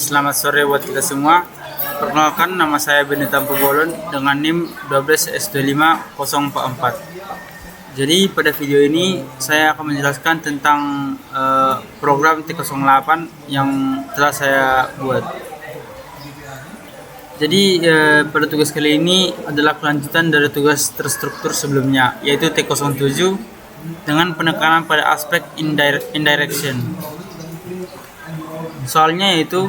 Selamat sore buat kita semua. Perkenalkan, nama saya Benita Bolon dengan NIM 12S25044. Jadi pada video ini saya akan menjelaskan tentang program T08 yang telah saya buat. Jadi pada tugas kali ini adalah kelanjutan dari tugas terstruktur sebelumnya, yaitu T07 dengan penekanan pada aspek indirection. Soalnya yaitu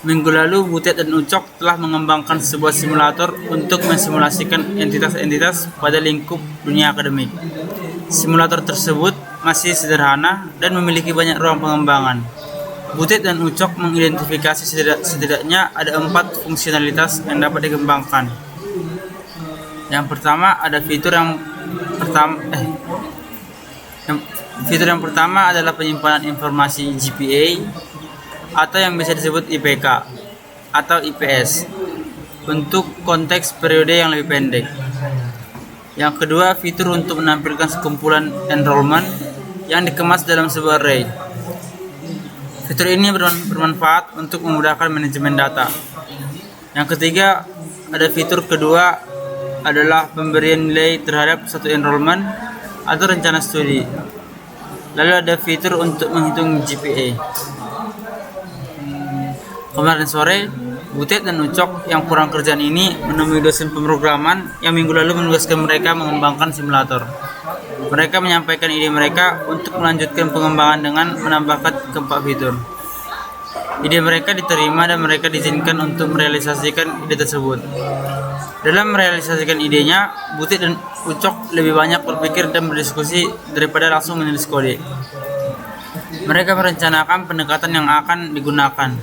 minggu lalu Butet dan Ucok telah mengembangkan sebuah simulator untuk mensimulasikan entitas-entitas pada lingkup dunia akademik. Simulator tersebut masih sederhana dan memiliki banyak ruang pengembangan. Butet dan Ucok mengidentifikasi setidaknya ada 4 fungsionalitas yang dapat dikembangkan. Yang pertama ada fitur yang pertama adalah penyimpanan informasi GPA atau yang bisa disebut IPK atau IPS untuk konteks periode yang lebih pendek. Yang kedua, fitur untuk menampilkan sekumpulan enrollment yang dikemas dalam sebuah array. Fitur ini bermanfaat untuk memudahkan manajemen data. Yang ketiga, ada fitur kedua adalah pemberian nilai terhadap satu enrollment atau rencana studi. Lalu ada fitur untuk menghitung GPA. Kemarin sore, Butet dan Ucok yang kurang kerjaan ini menemui dosen pemrograman yang minggu lalu menugaskan mereka mengembangkan simulator. Mereka menyampaikan ide mereka untuk melanjutkan pengembangan dengan menambahkan keempat fitur. Ide mereka diterima dan mereka diizinkan untuk merealisasikan ide tersebut. Dalam merealisasikan idenya, Butet dan Ucok lebih banyak berpikir dan berdiskusi daripada langsung menulis kode. Mereka merencanakan pendekatan yang akan digunakan.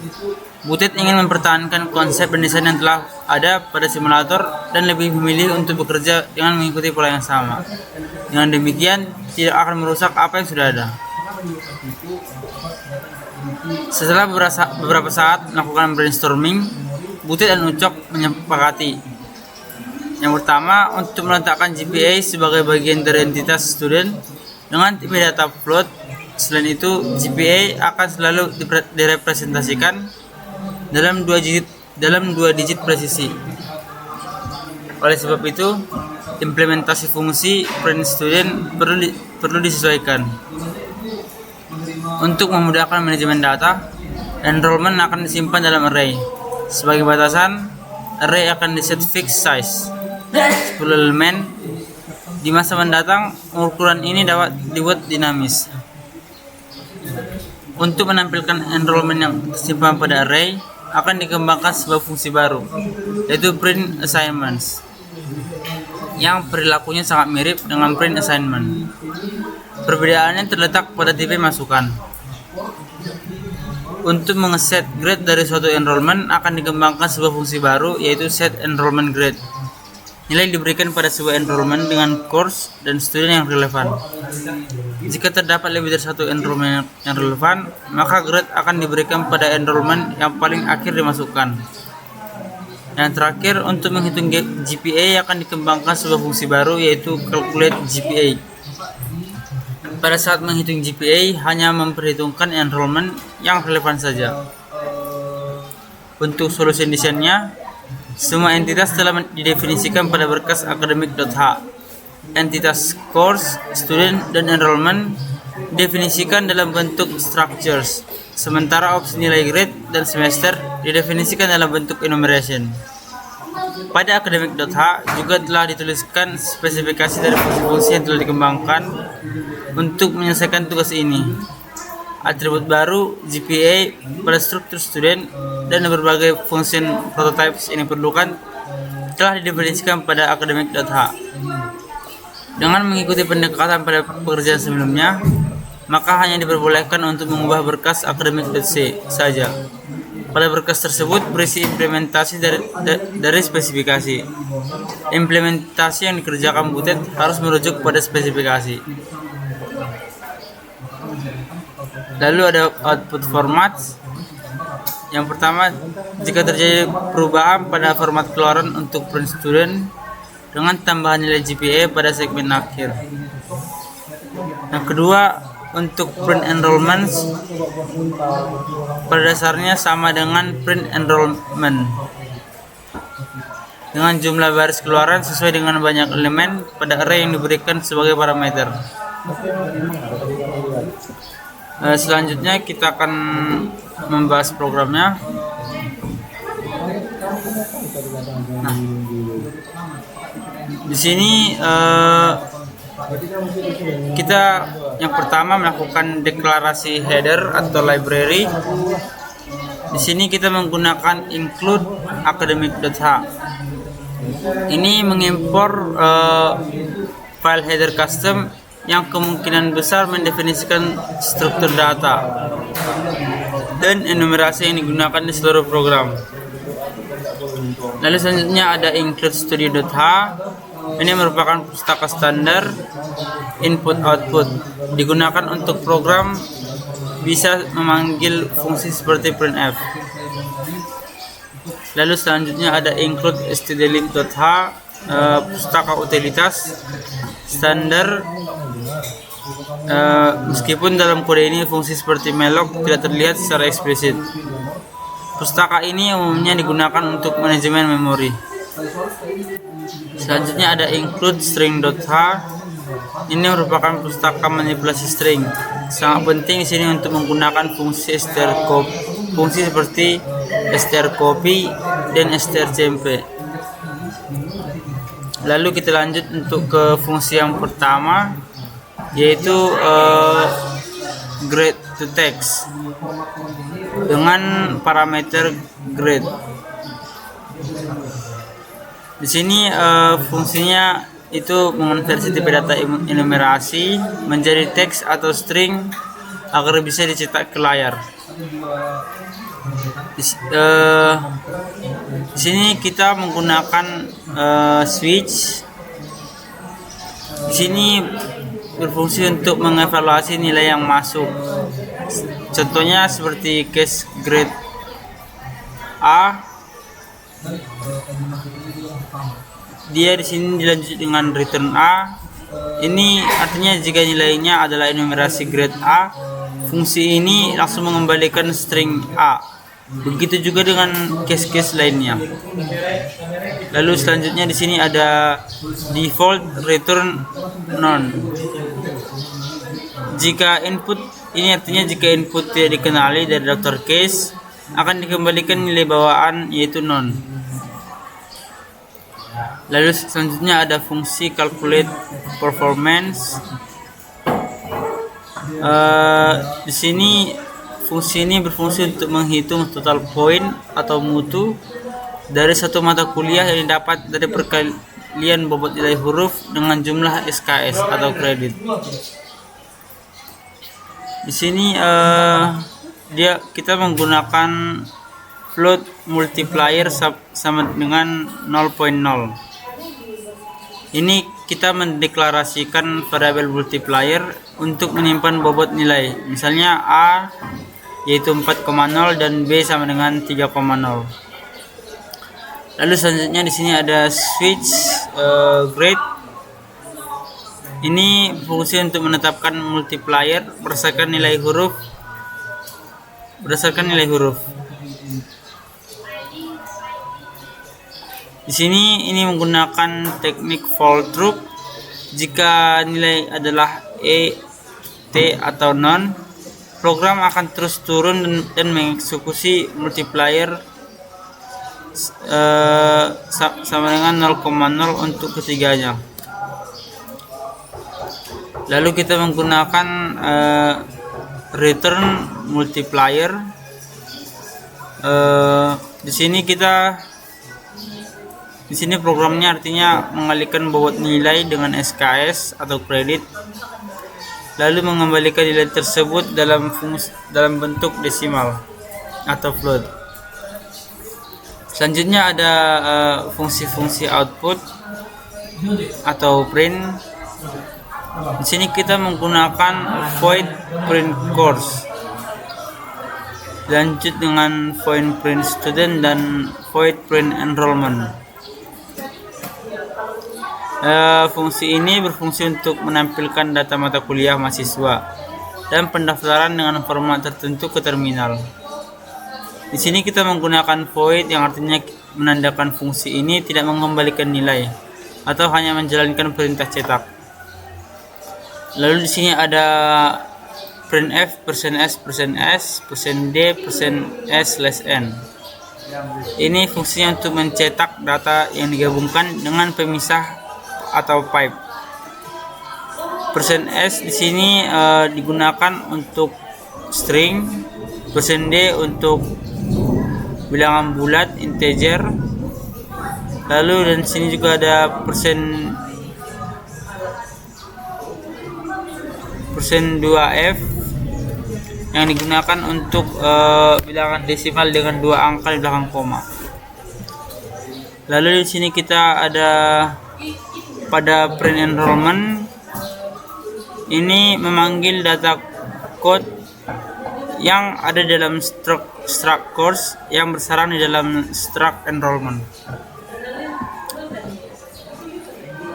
Butet ingin mempertahankan konsep dan desain yang telah ada pada simulator dan lebih memilih untuk bekerja dengan mengikuti pola yang sama. Dengan demikian, tidak akan merusak apa yang sudah ada. Setelah beberapa saat melakukan brainstorming, Butet dan Ucok menyepakati. Yang pertama, untuk meletakkan GPA sebagai bagian dari entitas student dengan tipe data float. Selain itu, GPA akan selalu direpresentasikan dalam dua digit presisi. Oleh sebab itu, implementasi fungsi print student perlu disesuaikan. Untuk memudahkan manajemen data, enrollment akan disimpan dalam array. Sebagai batasan, array akan diset fixed size 10 elemen. Di masa mendatang, ukuran ini dapat dibuat dinamis. Untuk menampilkan enrollment yang tersimpan pada array, akan dikembangkan sebuah fungsi baru, yaitu print assignments, yang perilakunya sangat mirip dengan print assignment. Perbedaannya terletak pada tipe masukan. Untuk mengeset grade dari suatu enrollment, akan dikembangkan sebuah fungsi baru, yaitu set enrollment grade. Nilai diberikan pada sebuah enrollment dengan course dan student yang relevan. Jika terdapat lebih dari satu enrollment yang relevan, maka grade akan diberikan pada enrollment yang paling akhir dimasukkan. Yang terakhir, untuk menghitung GPA akan dikembangkan sebuah fungsi baru, yaitu calculate GPA. Pada saat menghitung GPA, hanya memperhitungkan enrollment yang relevan saja. Untuk solusi desainnya, semua entitas telah didefinisikan pada berkas akademik.h. Entitas course, student, dan enrollment didefinisikan dalam bentuk structures, sementara opsi nilai grade dan semester didefinisikan dalam bentuk enumeration. Pada akademik.h juga telah dituliskan spesifikasi dari fungsi-fungsi yang telah dikembangkan untuk menyelesaikan tugas ini. Atribut baru, GPA, pada struktur student, dan berbagai function prototypes yang diperlukan telah didefinisikan pada akademik.h. Dengan mengikuti pendekatan pada pekerjaan sebelumnya, maka hanya diperbolehkan untuk mengubah berkas akademik.c saja. Pada berkas tersebut berisi implementasi dari spesifikasi. Implementasi yang dikerjakan Butet harus merujuk pada spesifikasi. Lalu ada output format. Yang pertama, jika terjadi perubahan pada format keluaran untuk print student dengan tambahan nilai GPA pada segmen akhir. Yang kedua, untuk print enrollment pada dasarnya sama dengan print enrollment dengan jumlah baris keluaran sesuai dengan banyak elemen pada array yang diberikan sebagai parameter. Selanjutnya kita akan membahas programnya. Nah, di sini kita yang pertama melakukan deklarasi header atau library. Di sini kita menggunakan include academic.h. Ini mengimpor file header custom yang kemungkinan besar mendefinisikan struktur data dan enumerasi yang digunakan di seluruh program. Lalu selanjutnya ada include studio.h. Ini merupakan pustaka standar input-output, digunakan untuk program bisa memanggil fungsi seperti printf. Lalu selanjutnya ada include stdlib.h, pustaka utilitas standar. Meskipun dalam kode ini fungsi seperti malloc tidak terlihat secara eksplisit. Pustaka ini umumnya digunakan untuk manajemen memori. Selanjutnya ada include string.h. Ini merupakan pustaka manipulasi string. Sangat penting di sini untuk menggunakan fungsi strcpy, fungsi seperti strcpy dan strcmp. Lalu kita lanjut untuk ke fungsi yang pertama, yaitu grade to text dengan parameter grade. Di sini fungsinya itu mengonversi tipe data enumerasi menjadi teks atau string agar bisa dicetak ke layar. Di sini kita menggunakan switch. Di sini berfungsi untuk mengevaluasi nilai yang masuk. Contohnya seperti case grade A. Dia di sini dilanjut dengan return A. Ini artinya jika nilainya adalah enumerasi grade A, fungsi ini langsung mengembalikan string A. Begitu juga dengan case-case lainnya. Lalu selanjutnya di sini ada default return none. Jika input ini artinya jika input tidak dikenali dari daftar case, akan dikembalikan nilai bawaan yaitu none. Lalu selanjutnya ada fungsi calculate performance. Di sini fungsi ini berfungsi untuk menghitung total poin atau mutu dari satu mata kuliah yang didapat dari perkalian bobot nilai huruf dengan jumlah SKS atau kredit. Di sini kita menggunakan float multiplier sama dengan 0.0. Ini kita mendeklarasikan variabel multiplier untuk menyimpan bobot nilai. Misalnya A yaitu 4,0 dan B sama dengan 3,0. Lalu selanjutnya di sini ada switch grade. Ini fungsi untuk menetapkan multiplier berdasarkan nilai huruf. Di sini ini menggunakan teknik for true. Jika nilai adalah E, T atau none, program akan terus turun dan mengeksekusi multiplier sama dengan 0,0 untuk ketiganya. Lalu kita menggunakan return multiplier. Di sini programnya artinya mengalihkan bobot nilai dengan SKS atau kredit, lalu mengembalikan nilai tersebut dalam bentuk desimal atau float. Selanjutnya ada fungsi-fungsi output atau print. Di sini kita menggunakan void print course, lanjut dengan void print student dan void print enrollment. Fungsi ini berfungsi untuk menampilkan data mata kuliah mahasiswa. dan pendaftaran dengan format tertentu ke terminal. Di sini kita menggunakan void yang artinya menandakan fungsi ini tidak mengembalikan nilai atau hanya menjalankan perintah cetak. Lalu di sini ada printf %s, %d, %s/n. Ini fungsinya untuk mencetak data yang digabungkan dengan pemisah atau pipe. %s di sini digunakan untuk string, %d untuk bilangan bulat integer. Lalu dan sini juga ada %2f yang digunakan untuk bilangan desimal dengan 2 angka di belakang koma. Lalu di sini kita ada pada print enrollment ini memanggil data code yang ada dalam struct course yang bersarang di dalam struct enrollment.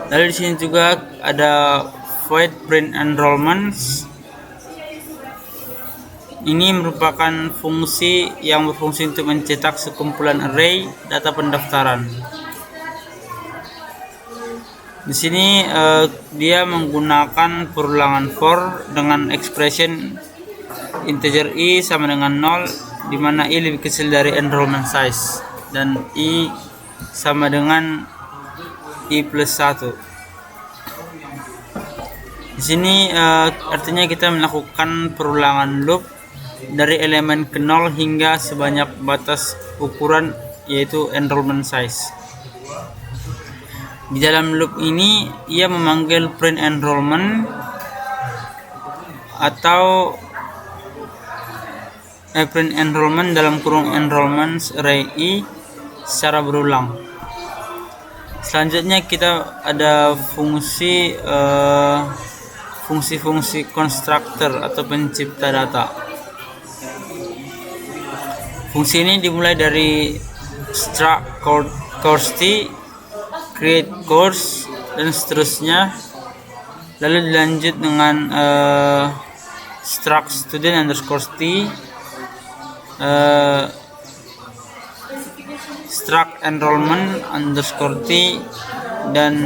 Lalu di sini juga ada void print enrollment. Ini merupakan fungsi yang berfungsi untuk mencetak sekumpulan array data pendaftaran. Di sini dia menggunakan perulangan for dengan expression integer i sama dengan 0, di mana i lebih kecil dari enrollment size dan i sama dengan i plus 1. Di sini artinya kita melakukan perulangan loop dari elemen ke 0 hingga sebanyak batas ukuran yaitu enrollment size. Di dalam loop ini ia memanggil print enrollment atau print enrollment dalam kurung enrollment array i secara berulang. Selanjutnya kita ada fungsi constructor atau pencipta data. Fungsi ini dimulai dari struct course t, create course dan seterusnya, lalu dilanjut dengan struct student underscore t, struct enrollment underscore t, dan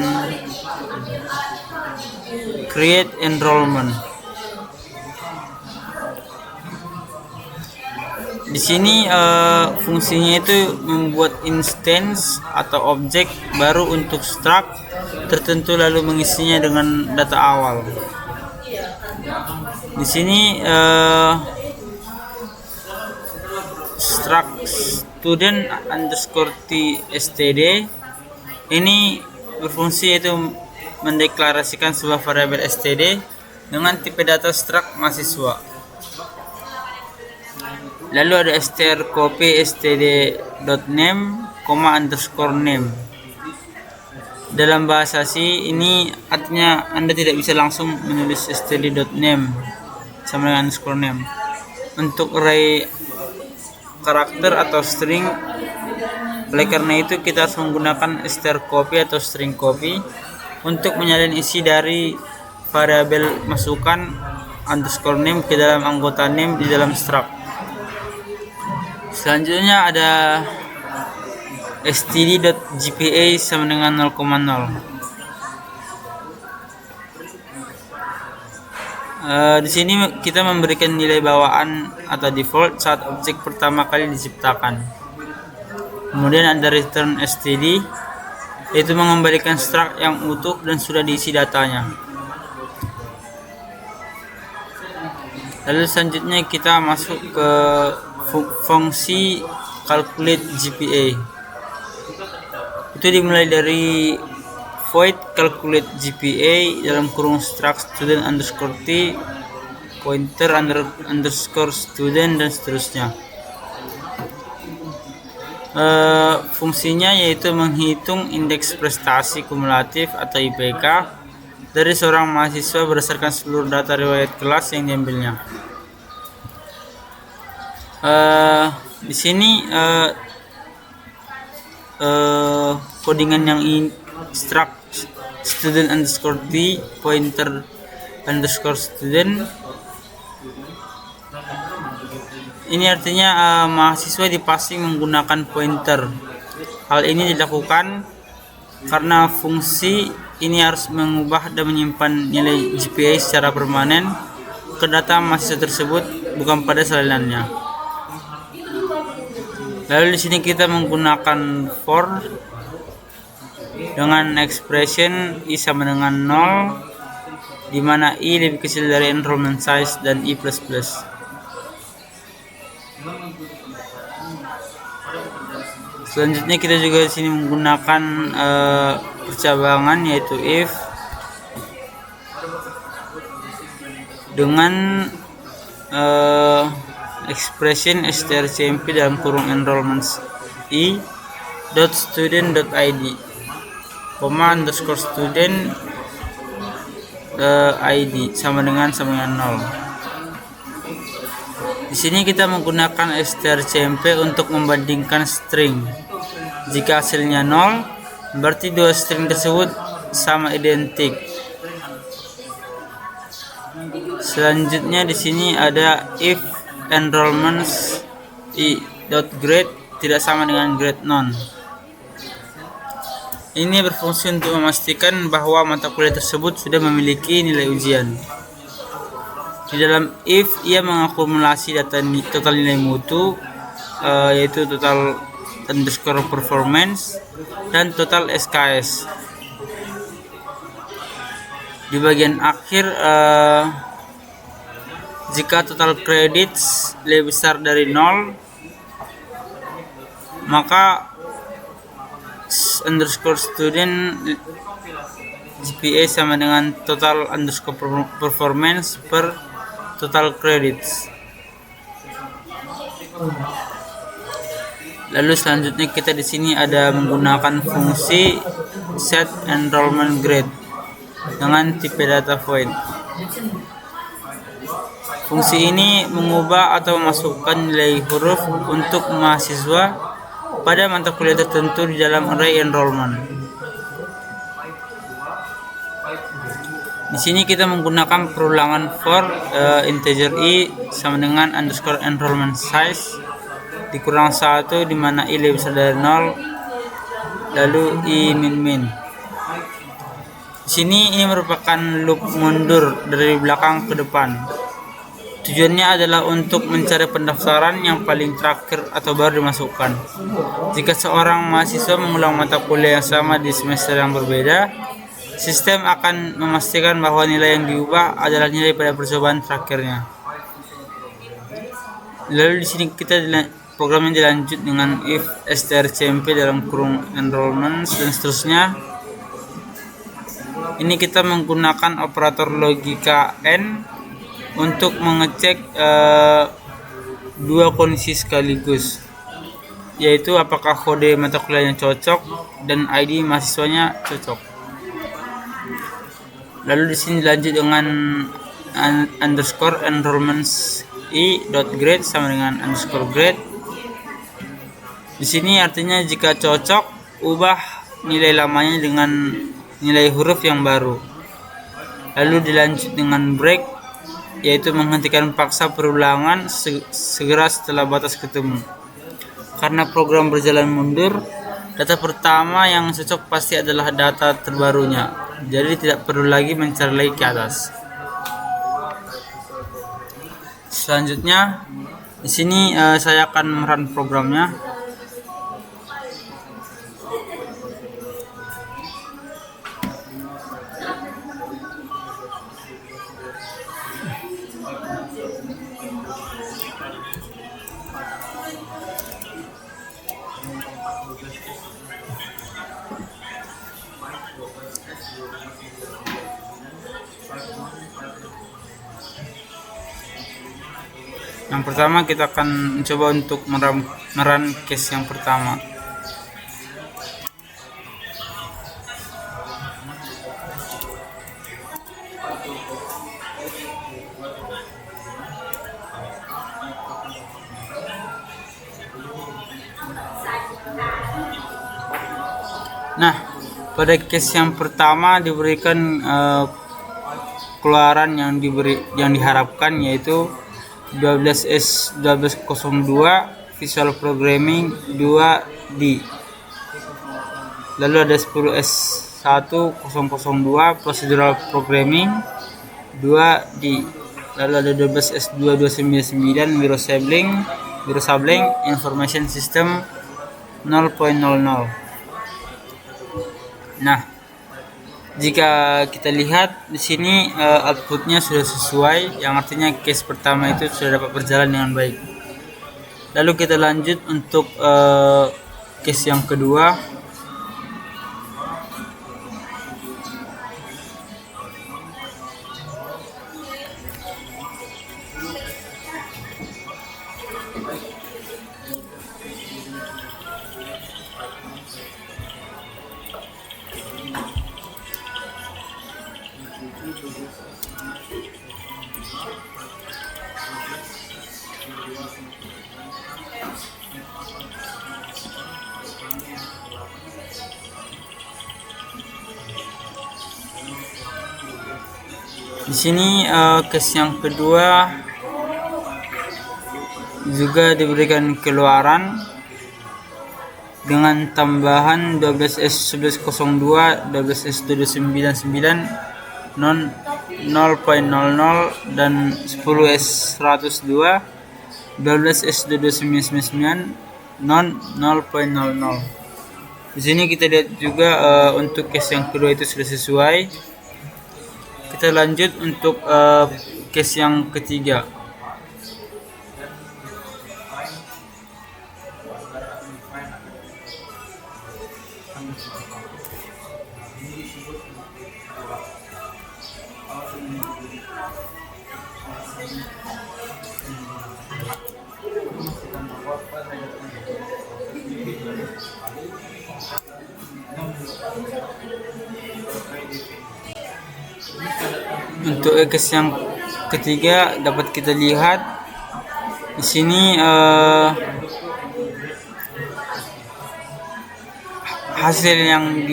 create enrollment. Di sini fungsinya itu membuat instance atau objek baru untuk struct tertentu lalu mengisinya dengan data awal. Di sini struct student underscore t std ini berfungsi yaitu mendeklarasikan sebuah variabel std dengan tipe data struct mahasiswa. Lalu ada strcpy std.name, underscore name. Dalam bahasa C ini artinya Anda tidak bisa langsung menulis std.name sama dengan underscore name. Untuk array karakter atau string, oleh karena itu kita harus menggunakan strcpy atau string copy untuk menyalin isi dari variabel masukan underscore name ke dalam anggota name di dalam struct. Selanjutnya ada std.gpa sama dengan 0,0. Di sini kita memberikan nilai bawaan atau default saat objek pertama kali diciptakan. Kemudian ada return std, yaitu mengembalikan struct yang utuh dan sudah diisi datanya. Lalu selanjutnya kita masuk ke fungsi calculate GPA. Itu dimulai dari void calculate GPA dalam kurung struct student underscore t, pointer underscore student dan seterusnya. Fungsinya yaitu menghitung indeks prestasi kumulatif atau IPK dari seorang mahasiswa berdasarkan seluruh data riwayat kelas yang diambilnya. Di sini codingan yang struct student underscore t, pointer underscore student Ini artinya mahasiswa dipassing menggunakan pointer. Hal ini dilakukan karena fungsi ini harus mengubah dan menyimpan nilai GPA secara permanen ke data mahasiswa tersebut, bukan pada salinannya. Lalu di sini kita menggunakan for dengan expression I sama dengan 0, di mana I lebih kecil dari enrollment size dan I++. Selanjutnya kita juga di sini menggunakan percabangan, yaitu if dengan expression strcmp dalam kurung enrollments I dot student dot id, underscore student id sama dengan 0. Di sini kita menggunakan strcmp untuk membandingkan string. Jika hasilnya 0, berarti dua string tersebut sama identik. Selanjutnya di sini ada if enrollments i.grade tidak sama dengan grade none. Ini berfungsi untuk memastikan bahwa mata kuliah tersebut sudah memiliki nilai ujian. Di dalam if, ia mengakumulasi data total nilai mutu, yaitu total underscore performance dan total SKS. Di bagian akhir, jika total credits lebih besar dari 0, maka underscore student GPA sama dengan total underscore performance per total credits. Lalu selanjutnya kita di sini ada menggunakan fungsi set enrollment grade dengan tipe data void. Fungsi ini mengubah atau memasukkan nilai huruf untuk mahasiswa pada mata kuliah tertentu di dalam array enrollment. Di sini kita menggunakan perulangan for integer I sama dengan underscore enrollment size dikurang 1, di mana I lebih besar dari 0, lalu I min. Di sini ini merupakan loop mundur dari belakang ke depan. Tujuannya adalah untuk mencari pendaftaran yang paling terakhir atau baru dimasukkan. Jika seorang mahasiswa mengulang mata kuliah yang sama di semester yang berbeda, sistem akan memastikan bahwa nilai yang diubah adalah nilai pada percobaan terakhirnya. Lalu di sini kita programnya dilanjut dengan if strcmp dalam kurung enrollment dan seterusnya. Ini kita menggunakan operator logika n untuk mengecek dua kondisi sekaligus, yaitu apakah kode mata kuliahnya cocok dan ID mahasiswanya cocok. Lalu di sini dilanjut dengan underscore enrollments i.grade sama dengan underscore grade. Di sini artinya jika cocok, ubah nilai lamanya dengan nilai huruf yang baru. Lalu dilanjut dengan break, yaitu menghentikan paksa perulangan segera setelah batas ketemu. Karena program berjalan mundur, data pertama yang cocok pasti adalah data terbarunya. Jadi tidak perlu lagi mencari lagi ke atas. Selanjutnya, di sini saya akan merun programnya. Yang pertama kita akan mencoba untuk merun case yang pertama. Nah, pada case yang pertama diberikan keluaran yang diharapkan, yaitu 12S1202 Visual Programming 2D. Lalu ada 10S1002 Procedural Programming 2D. Lalu ada 12S2299 Mirror Information System 0.00. Nah, jika kita lihat di sini outputnya sudah sesuai, yang artinya case pertama itu sudah dapat berjalan dengan baik. Lalu kita lanjut untuk case yang kedua. Di sini case yang kedua juga diberikan keluaran dengan tambahan 12S1102, 12S299 non 0.00 dan 10S102, 12S22999 non 0.00. Di sini kita lihat juga untuk case yang kedua itu sudah sesuai. Kita lanjut untuk case yang ketiga. Untuk case yang ketiga dapat kita lihat di sini hasil yang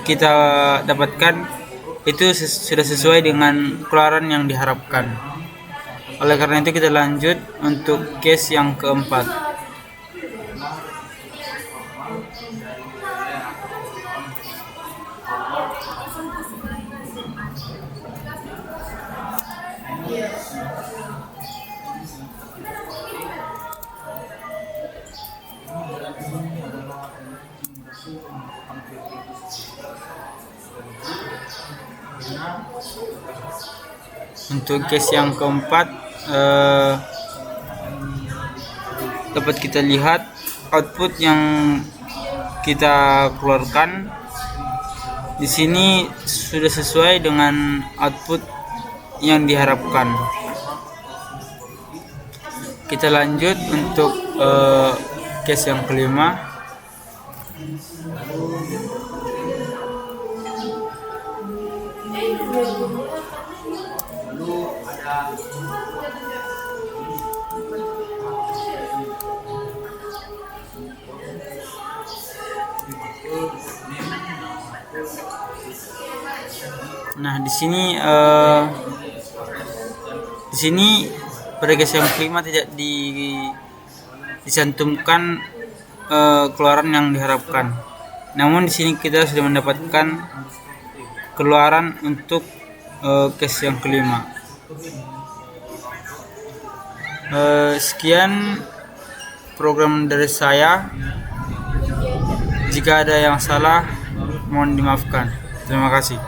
kita dapatkan itu sudah sesuai dengan keluaran yang diharapkan. Oleh karena itu kita lanjut untuk case yang keempat. Untuk case yang keempat dapat kita lihat output yang kita keluarkan di sini sudah sesuai dengan output yang diharapkan. Kita lanjut untuk case yang kelima. Nah, di sini pada case yang kelima tidak dicantumkan keluaran yang diharapkan. Namun di sini kita sudah mendapatkan keluaran untuk case yang kelima. Sekian program dari saya. Jika ada yang salah, mohon dimaafkan. Terima kasih.